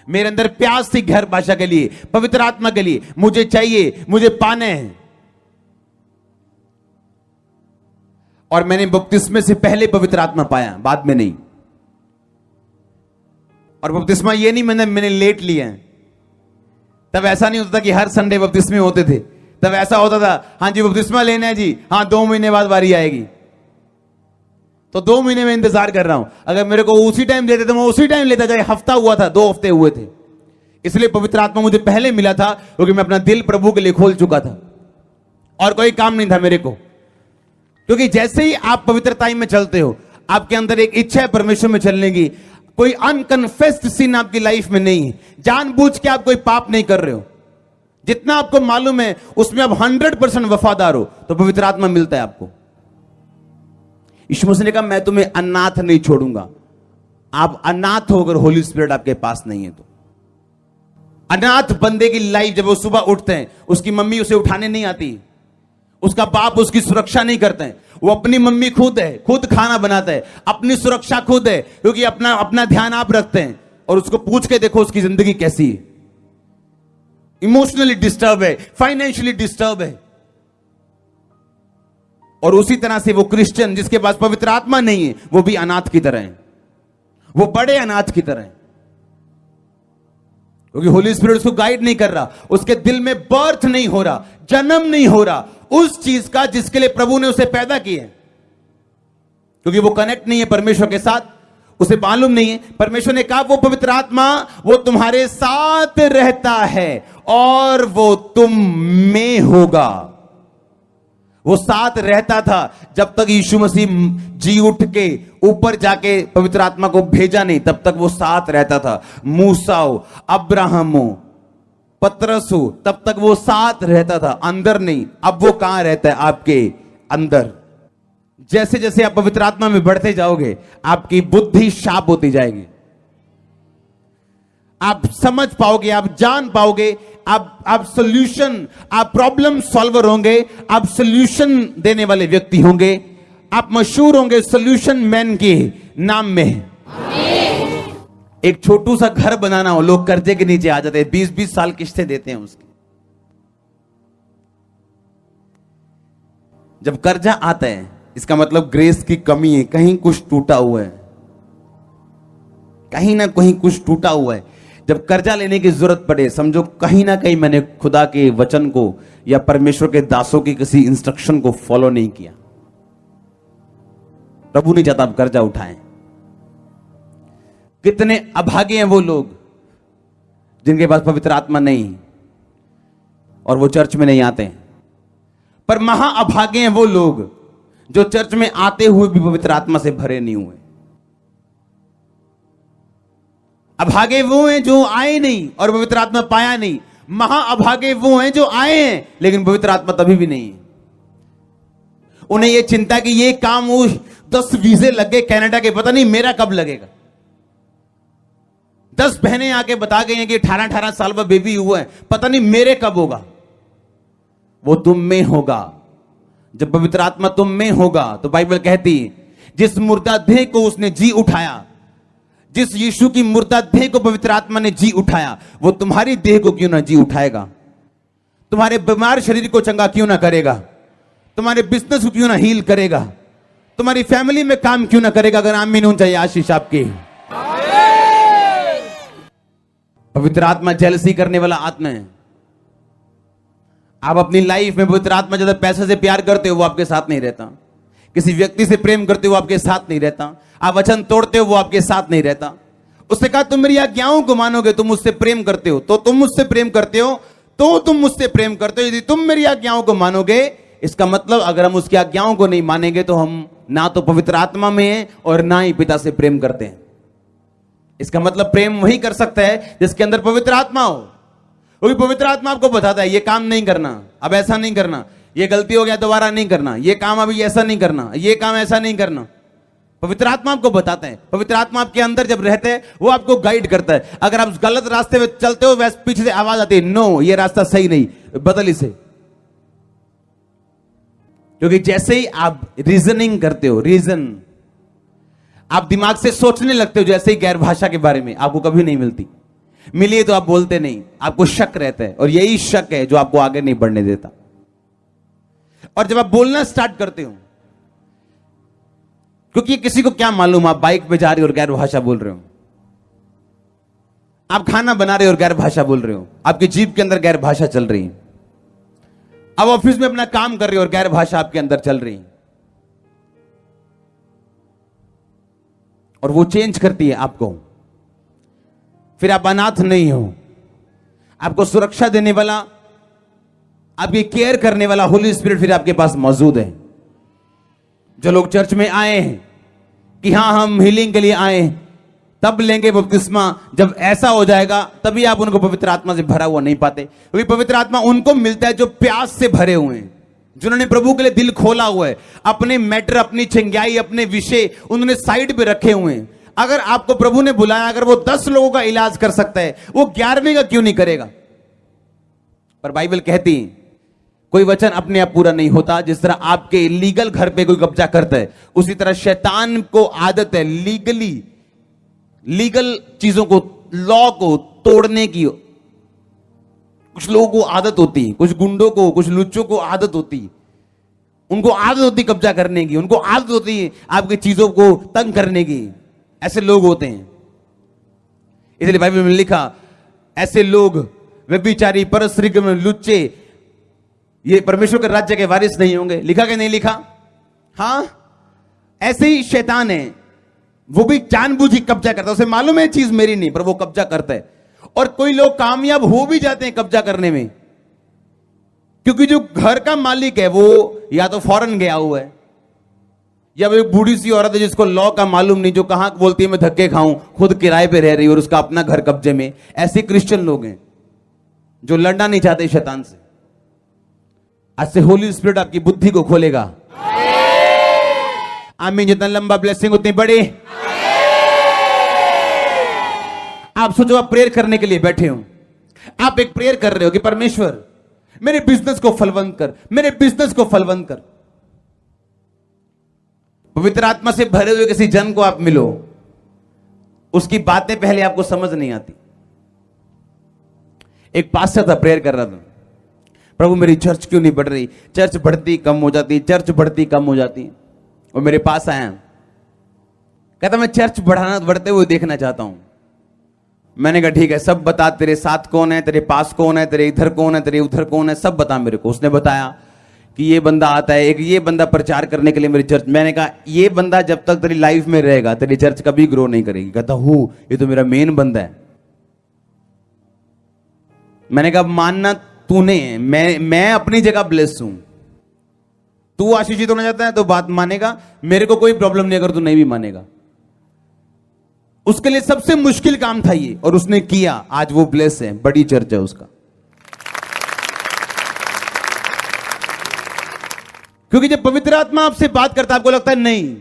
मेरे अंदर प्यास थी गैर भाषा के लिए, पवित्र आत्मा के लिए, मुझे चाहिए, मुझे पाने हैं। और मैंने बपतिस्मे से पहले पवित्र आत्मा पाया, बाद में नहीं। और बपतिस्मा ये नहीं मैंने लेट लिया है। तब ऐसा नहीं होता था कि हर संडे बपतिस्मे होते थे। तब ऐसा होता था हाँ जी बपतिस्मा लेना है जी, हाँ 2 महीने बाद बारी आएगी, तो 2 महीने में इंतजार कर रहा हूं। अगर मेरे को उसी टाइम देते तो मैं उसी टाइम लेता, चाहे हफ्ता हुआ था, 2 हफ्ते हुए थे। इसलिए पवित्र आत्मा मुझे पहले मिला था क्योंकि मैं अपना दिल प्रभु के लिए खोल चुका था और कोई काम नहीं था मेरे को। क्योंकि जैसे ही आप पवित्रता में चलते हो, आपके अंदर एक इच्छा है परमेश्वर में चलने की। कोई अनकन्फेस्ड सिन आपकी लाइफ में नहीं है, जानबूझ के आप कोई पाप नहीं कर रहे हो। जितना आपको मालूम है उसमें आप 100% वफादार हो, तो पवित्र आत्मा मिलता है आपको। यीशु मसीह ने कहा मैं तुम्हें अनाथ नहीं छोड़ूंगा। आप अनाथ हो अगर होली स्पिरिट आपके पास नहीं है तो। अनाथ बंदे की लाइफ, जब वो सुबह उठते हैं उसकी मम्मी उसे उठाने नहीं आती, उसका बाप उसकी सुरक्षा नहीं करते हैं, वो अपनी मम्मी खुद है, खुद खाना बनाता है, अपनी सुरक्षा खुद है, क्योंकि अपना ध्यान आप रखते हैं। और उसको पूछ के देखो उसकी जिंदगी कैसी है, इमोशनली डिस्टर्ब है, फाइनेंशियली डिस्टर्ब है। और उसी तरह से वो क्रिश्चियन जिसके पास पवित्र आत्मा नहीं है, वो भी अनाथ की तरह है, वो बड़े अनाथ की तरह है, क्योंकि होली स्पिरिट उसको गाइड नहीं कर रहा, उसके दिल में बर्थ नहीं हो रहा, जन्म नहीं हो रहा उस चीज का जिसके लिए प्रभु ने उसे पैदा किया है। क्योंकि वो कनेक्ट नहीं है परमेश्वर के साथ, उसे मालूम नहीं है। परमेश्वर ने कहा वो पवित्र आत्मा वो तुम्हारे साथ रहता है और वो तुम में होगा। वो साथ रहता था जब तक यीशु मसीह जी उठ के ऊपर जाके पवित्र आत्मा को भेजा नहीं, तब तक वो साथ रहता था। मूसा हो, अब्राहम हो, पतरस हो, तब तक वो साथ रहता था, अंदर नहीं। अब वो कहां रहता है? आपके अंदर। जैसे जैसे आप पवित्र आत्मा में बढ़ते जाओगे आपकी बुद्धि शार्प होती जाएगी, आप समझ पाओगे, आप जान पाओगे, आप सॉल्यूशन, आप प्रॉब्लम सॉल्वर होंगे, आप सॉल्यूशन देने वाले व्यक्ति होंगे, आप मशहूर होंगे सॉल्यूशन मैन के नाम में। एक छोटू सा घर बनाना हो, लोग कर्जे के नीचे आ जाते हैं, 20-20 साल किस्तें देते हैं उसकी। जब कर्जा आता है इसका मतलब ग्रेस की कमी है, कहीं कुछ टूटा हुआ है, कहीं ना कहीं कुछ टूटा हुआ है। जब कर्जा लेने की जरूरत पड़े, समझो कहीं ना कहीं मैंने खुदा के वचन को या परमेश्वर के दासों की किसी इंस्ट्रक्शन को फॉलो नहीं किया। प्रभु नहीं चाहता आप कर्जा उठाएं। कितने अभागे हैं वो लोग जिनके पास पवित्र आत्मा नहीं और वो चर्च में नहीं आते हैं। पर महा अभागे हैं वो लोग जो चर्च में आते हुए भी पवित्र आत्मा से भरे नहीं हुए। अभागे वो हैं जो आए नहीं और पवित्र आत्मा पाया नहीं। महा अभागे वो हैं जो आए हैं लेकिन पवित्र आत्मा तभी भी नहीं है। उन्हें यह चिंता कि ये काम, वो 10 वीजे लग गए कनाडा के, पता नहीं मेरा कब लगेगा। 10 बहनें आके बता गई हैं कि 18-18 साल का बेबी हुआ है, पता नहीं मेरे कब होगा। वो तुम में होगा। जब पवित्र आत्मा तुम में होगा तो बाइबल कहती जिस मुर्दा देह को उसने जी उठाया, जिस यीशु की मुर्दा देह को पवित्र आत्मा ने जी उठाया, वो तुम्हारी देह को क्यों ना जी उठाएगा, तुम्हारे बीमार शरीर को चंगा क्यों ना करेगा, तुम्हारे बिजनेस को क्यों ना हील करेगा, तुम्हारी फैमिली में काम क्यों ना करेगा। अगर आमीन होना चाहिए आशीष आपकी। पवित्र आत्मा जेलसी करने वाला आत्मा है। आप अपनी लाइफ में पवित्र आत्मा ज्यादा पैसे से प्यार करते हो वो आपके साथ नहीं रहता, किसी व्यक्ति से प्रेम करते हो वो आपके साथ नहीं रहता, आप वचन तोड़ते हो वो आपके साथ नहीं रहता। उसने कहा तुम मेरी आज्ञाओं को मानोगे, तुम मुझसे प्रेम करते हो तो तुम मुझसे प्रेम करते हो, तो तुम मुझसे प्रेम करते हो। यदि तुम मेरी आज्ञाओं को मानोगे, इसका मतलब अगर हम उसकी आज्ञाओं को नहीं मानेंगे तो हम ना तो पवित्र आत्मा में हैं और ना ही पिता से प्रेम करते हैं। इसका मतलब प्रेम वही कर सकता है जिसके अंदर पवित्र आत्मा हो। क्योंकि पवित्र आत्मा आपको बताता है ये काम नहीं करना, अब ऐसा नहीं करना, ये गलती हो गया दोबारा नहीं करना, ये काम अभी ऐसा नहीं करना, ये काम ऐसा नहीं करना। पवित्र आत्मा आपको बताता है। पवित्र आत्मा आपके अंदर जब रहते हैं वो आपको गाइड करता है। अगर आप गलत रास्ते में चलते हो, वैसे पीछे से आवाज आती है, नो ये रास्ता सही नहीं, बदल इसे। क्योंकि जैसे ही आप रीजनिंग करते हो, रीजन आप दिमाग से सोचने लगते हो, जैसे ही गैर भाषा के बारे में आपको कभी नहीं मिलती, मिली तो आप बोलते नहीं, आपको शक रहता है और यही शक है जो आपको आगे नहीं बढ़ने देता। और जब आप बोलना स्टार्ट करते हो, क्योंकि किसी को क्या मालूम आप बाइक पे जा रहे हो और गैर भाषा बोल रहे हो, आप खाना बना रहे हो और गैर भाषा बोल रहे हो, आपकी जीभ के अंदर गैर भाषा चल रही है, आप ऑफिस में अपना काम कर रहे हो और गैर भाषा आपके अंदर चल रही है, और वो चेंज करती है आपको। फिर आप अनाथ नहीं हो, आपको सुरक्षा देने वाला, आपकी केयर करने वाला होली स्पिरिट फिर आपके पास मौजूद है। जो लोग चर्च में आए हैं कि हां हम हीलिंग के लिए आए हैं, तब लेंगे बपतिस्मा जब ऐसा हो जाएगा, तभी आप उनको पवित्र आत्मा से भरा हुआ नहीं पाते। क्योंकि पवित्र आत्मा उनको मिलता है जो प्यास से भरे हुए हैं, जिन्होंने प्रभु के लिए दिल खोला हुआ है, अपने मैटर, अपनी चिंगाई, अपने विषय उन्होंने साइड पे रखे हुए हैं। अगर आपको प्रभु ने बुलाया, अगर वो 10 लोगों का इलाज कर सकता है, वो 11वें का क्यों नहीं करेगा? पर बाइबल कहती कोई वचन अपने आप पूरा नहीं होता। जिस तरह आपके लीगल घर पे कोई कब्जा करता है, उसी तरह शैतान को आदत है लीगल चीजों को, लॉ को तोड़ने की। कुछ लोगों को आदत होती, कुछ गुंडों को, कुछ लुच्चों को आदत होती, उनको आदत होती कब्जा करने की, उनको आदत होती है आपकी चीजों को तंग करने की। ऐसे लोग होते हैं। इसलिए बाइबल में लिखा, ऐसे लोग व्यभिचारी, परस्त्रीगम, लुच्चे, ये परमेश्वर के राज्य के वारिस नहीं होंगे। लिखा कि नहीं लिखा? हां, ऐसे ही शैतान है, वो भी जानबूझ कब्जा करता है। उसे मालूम है चीज मेरी नहीं, पर वो कब्जा करता है। और कोई लोग कामयाब हो भी जाते हैं कब्जा करने में, क्योंकि जो घर का मालिक है वो या तो फॉरेन गया हुआ है, या वो एक बूढ़ी सी औरत है जिसको लॉ का मालूम नहीं, जो कहां बोलती है मैं धक्के खाऊं, खुद किराए पे रह रही और उसका अपना घर कब्जे में। ऐसे क्रिश्चियन लोग हैं जो लड़ना नहीं चाहते शैतान से। आज से होली स्पिरिट आपकी बुद्धि को खोलेगा। आमीन। जितना लंबा ब्लेसिंग उतनी बड़ी। आप सोचो, आप प्रेयर करने के लिए बैठे हो, आप एक प्रेयर कर रहे हो कि परमेश्वर मेरे बिजनेस को फलवंत कर, मेरे बिजनेस को फलवंत कर। पवित्र आत्मा से भरे हुए किसी जन को आप मिलो, उसकी बातें पहले आपको समझ नहीं आती। एक पास्टर था, प्रेयर कर रहा था, प्रभु मेरी चर्च क्यों नहीं बढ़ रही, चर्च बढ़ती कम हो जाती, चर्च बढ़ती कम हो जाती। और मेरे पास आया, कहता मैं चर्च बढ़ते हुए देखना चाहता हूं। मैंने कहा ठीक है, सब बता, तेरे साथ कौन है, तेरे पास कौन है, तेरे इधर कौन है, तेरे उधर कौन है, सब बता मेरे को। उसने बताया कि ये बंदा आता है, एक ये बंदा प्रचार करने के लिए मेरी चर्च। मैंने कहा ये बंदा जब तक तेरी लाइफ में रहेगा तेरी चर्च कभी ग्रो नहीं करेगी। कहता हूं, ये तो मेरा मेन बंदा है। मैंने कहा मानना तूने, मैं अपनी जगह ब्लेस हूं, तू आशीषित होना चाहता है तो बात मानेगा, मेरे को कोई प्रॉब्लम नहीं अगर तू नहीं भी मानेगा। उसके लिए सबसे मुश्किल काम था ये, और उसने किया। आज वो ब्लेस है, बड़ी चर्च है उसका। क्योंकि जब पवित्र आत्मा आपसे बात करता है आपको लगता है नहीं,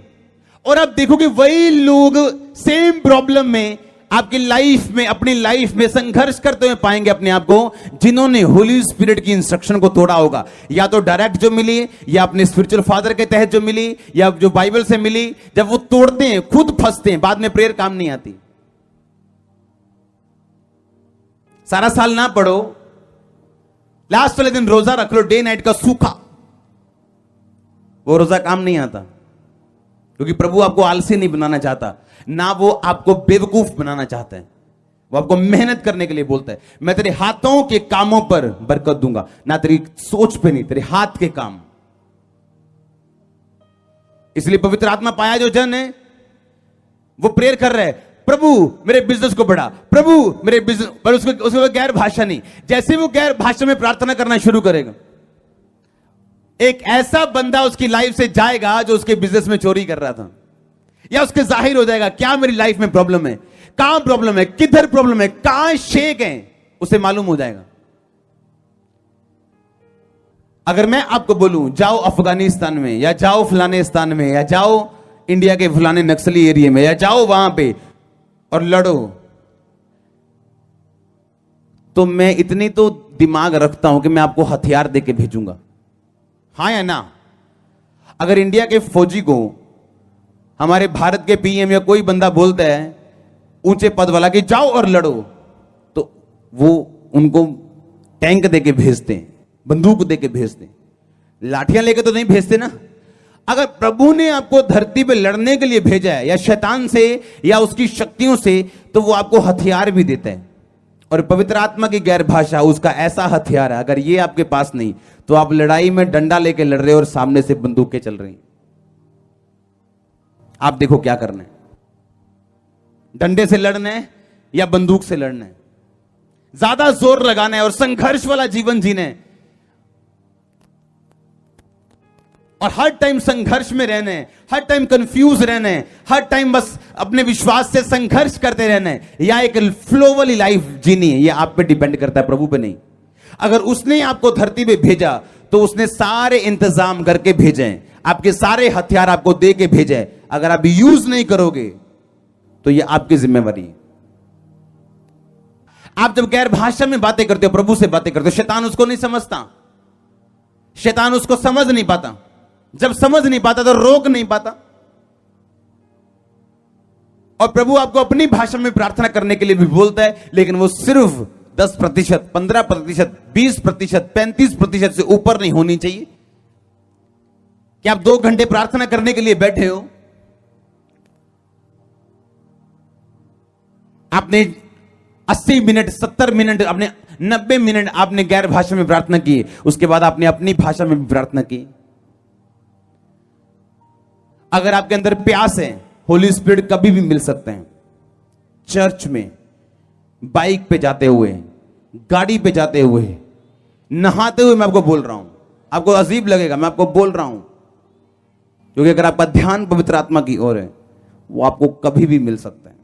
और आप देखोगे वही लोग सेम प्रॉब्लम में आपकी लाइफ में, अपनी लाइफ में संघर्ष करते हुए पाएंगे अपने आप को, जिन्होंने होली स्पिरिट की इंस्ट्रक्शन को तोड़ा होगा। या तो डायरेक्ट जो मिली, या अपने स्पिरिचुअल फादर के तहत जो मिली, या जो बाइबल से मिली। जब वो तोड़ते हैं खुद फंसते हैं, बाद में प्रेयर काम नहीं आती। सारा साल ना पढ़ो, लास्ट वाले दिन रोजा रख लो, डे नाइट का सूखा, वो रोजा काम नहीं आता। क्योंकि प्रभु आपको आलसी नहीं बनाना चाहता, ना वो आपको बेवकूफ बनाना चाहता है। वो आपको मेहनत करने के लिए बोलता है, मैं तेरे हाथों के कामों पर बरकत दूंगा, ना तेरी सोच पे नहीं, तेरे हाथ के काम। इसलिए पवित्र आत्मा पाया जो जन है वो प्रेयर कर रहा है, प्रभु मेरे बिजनेस को बढ़ा, प्रभु मेरे बिजनेस, पर उसको गैर भाषा नहीं। जैसे वो गैर भाषा में प्रार्थना करना शुरू करेगा, एक ऐसा बंदा उसकी लाइफ से जाएगा जो उसके बिजनेस में चोरी कर रहा था, या उसके जाहिर हो जाएगा क्या मेरी लाइफ में प्रॉब्लम है, कहां प्रॉब्लम है, किधर प्रॉब्लम है, कहां शेक है, उसे मालूम हो जाएगा। अगर मैं आपको बोलूं जाओ अफगानिस्तान में, या जाओ फलाने स्थान में, या जाओ इंडिया के फलाने नक्सली एरिया में, या जाओ वहां पे और लड़ो, तो मैं इतनी तो दिमाग रखता हूं कि मैं आपको हथियार देके भेजूंगा, हां या ना। अगर इंडिया के फौजी को हमारे भारत के पीएम या कोई बंदा बोलता है ऊंचे पद वाला कि जाओ और लड़ो, तो वो उनको टैंक देके भेजते हैं, बंदूक देके भेजते हैं, लाठियां लेके तो नहीं भेजते ना। अगर प्रभु ने आपको धरती पे लड़ने के लिए भेजा है, या शैतान से या उसकी शक्तियों से, तो वो आपको हथियार भी देता है। और पवित्र आत्मा की गैर भाषा उसका ऐसा हथियार है, अगर ये आपके पास नहीं तो आप लड़ाई में डंडा लेके लड़ रहे हो और सामने से बंदूकें चल रही हैं। आप देखो क्या करना है, डंडे से लड़ना है या बंदूक से लड़ना है, ज्यादा जोर लगाना है और संघर्ष वाला जीवन जीना है, और हर टाइम संघर्ष में रहना है, हर टाइम कंफ्यूज रहना है, हर टाइम बस अपने विश्वास से संघर्ष करते रहना है, या एक फ्लो वाली लाइफ जीनी है, ये आप पे डिपेंड करता है, प्रभु पे नहीं। अगर उसने आपको धरती पे भेजा तो उसने सारे इंतजाम करके भेजे हैं, आपके सारे हथियार आपको दे के भेजे हैं। अगर आप यूज नहीं करोगे तो ये आपकी जिम्मेवारी है। आप जब गैर भाषा में बातें करते हो, प्रभु से बातें करते हो, शैतान उसको नहीं समझता, शैतान उसको समझ नहीं पाता। जब समझ नहीं पाता तो रोक नहीं पाता। और प्रभु आपको अपनी भाषा में प्रार्थना करने के लिए भी बोलता है, लेकिन वो सिर्फ 10%, 15%, 20%, 35% से ऊपर नहीं होनी चाहिए। कि आप 2 घंटे प्रार्थना करने के लिए बैठे हो, आपने 80 मिनट, 70 मिनट, आपने 90 मिनट आपने गैर भाषा में प्रार्थना की, उसके बाद आपने अपनी भाषा में भी प्रार्थना की। अगर आपके अंदर प्यास है, होली स्पिरिट कभी भी मिल सकते हैं। चर्च में, बाइक पे जाते हुए, गाड़ी पे जाते हुए, नहाते हुए, मैं आपको बोल रहा हूं। आपको अजीब लगेगा, मैं आपको बोल रहा हूं, क्योंकि अगर आपका ध्यान पवित्र आत्मा की ओर है, वो आपको कभी भी मिल सकता है।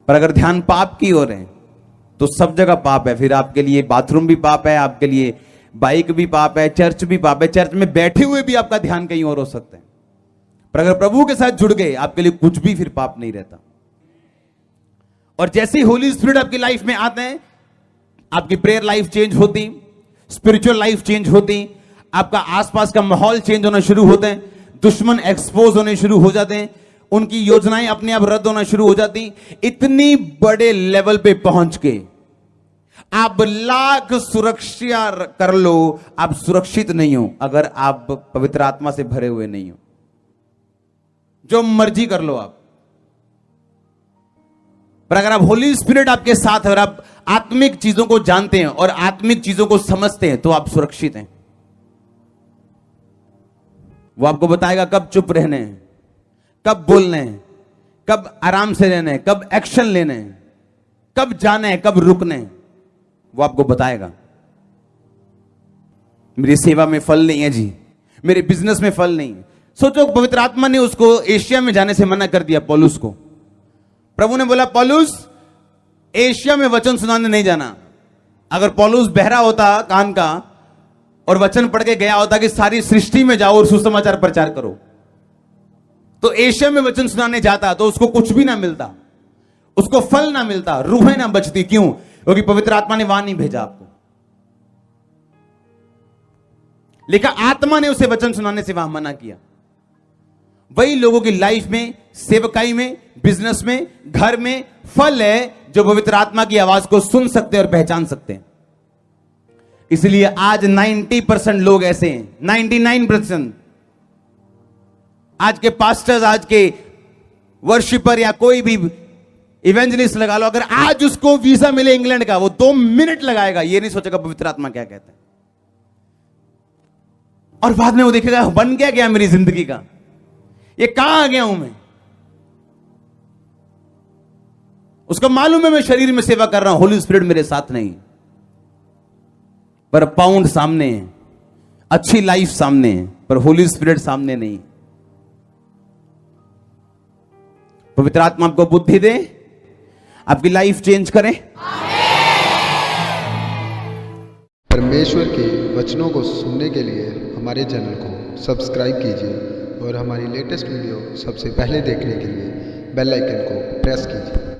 पर अगर ध्यान पाप की ओर है तो सब जगह पाप है। फिर आपके लिए बाथरूम भी पाप है, आपके लिए बाइक भी पाप है, चर्च भी पाप है। चर्च में बैठे हुए भी आपका ध्यान कहीं और हो सकता है। पर अगर प्रभु के साथ जुड़ गए, आपके लिए कुछ भी फिर पाप नहीं रहता। और जैसे ही होली स्पिरिट आपकी लाइफ में आते हैं, आपकी प्रेयर लाइफ चेंज होती, स्पिरिचुअल लाइफ चेंज होती, आपका आसपास का माहौल चेंज होना शुरू होते हैं, दुश्मन एक्सपोज होने शुरू हो जाते हैं, उनकी योजनाएं अपने आप रद्द होना शुरू हो जाती। इतनी बड़े लेवल पे पहुंच के आप लाख सुरक्षा कर लो, आप सुरक्षित नहीं हो अगर आप पवित्र आत्मा से भरे हुए नहीं हो। जो मर्जी कर लो आप, पर अगर आप होली स्पिरिट आपके साथ है और आप आत्मिक चीजों को जानते हैं और आत्मिक चीजों को समझते हैं, तो आप सुरक्षित हैं। वो आपको बताएगा कब चुप रहने हैं, कब बोलने हैं, कब आराम से रहना है, कब एक्शन लेने हैं, कब जाना है, कब रुकने हैं, वो आपको बताएगा। मेरी सेवा में फल नहीं है जी, मेरे बिजनेस में फल नहीं है। सोचो, पवित्र आत्मा ने उसको एशिया में जाने से मना कर दिया, पौलुस को। प्रभु ने बोला, पौलुस एशिया में वचन सुनाने नहीं जाना। अगर पौलुस बहरा होता कान का और वचन पढ़ के गया होता कि सारी सृष्टि में जाओ और सुसमाचार प्रचार करो, तो एशिया में वचन सुनाने जाता तो उसको कुछ भी ना मिलता, उसको फल ना मिलता, रूहें ना बचती। क्यों? क्योंकि पवित्र आत्मा ने वहां नहीं भेजा आपको। लेकिन आत्मा ने उसे वचन सुनाने से वहां मना किया। वही लोगों की लाइफ में, सेवकाई में, बिजनेस में, घर में फल है जो पवित्र आत्मा की आवाज को सुन सकते और पहचान सकते हैं। इसलिए आज 90% लोग ऐसे हैं, 99%। आज के पास्टर्स, आज के वर्शिपर या कोई भी इवेंजलिस्ट लगा लो, अगर आज उसको वीजा मिले इंग्लैंड का, वो 2 मिनट लगाएगा, ये नहीं सोचेगा पवित्र आत्मा क्या कहता है। और बाद में वो देखेगा बन क्या मेरी जिंदगी का, ये कहां आ गया हूं मैं। उसको मालूम है मैं शरीर में सेवा कर रहा हूं, होली स्पिरिट मेरे साथ नहीं, पर पाउंड सामने है, अच्छी लाइफ सामने है, पर होली स्पिरिट सामने नहीं। पवित्र आत्मा आपको बुद्धि दे, आपकी लाइफ चेंज करे। परमेश्वर के वचनों को सुनने के लिए हमारे चैनल को सब्सक्राइब कीजिए और हमारी लेटेस्ट वीडियो सबसे पहले देखने के लिए बेल आइकन को प्रेस कीजिए।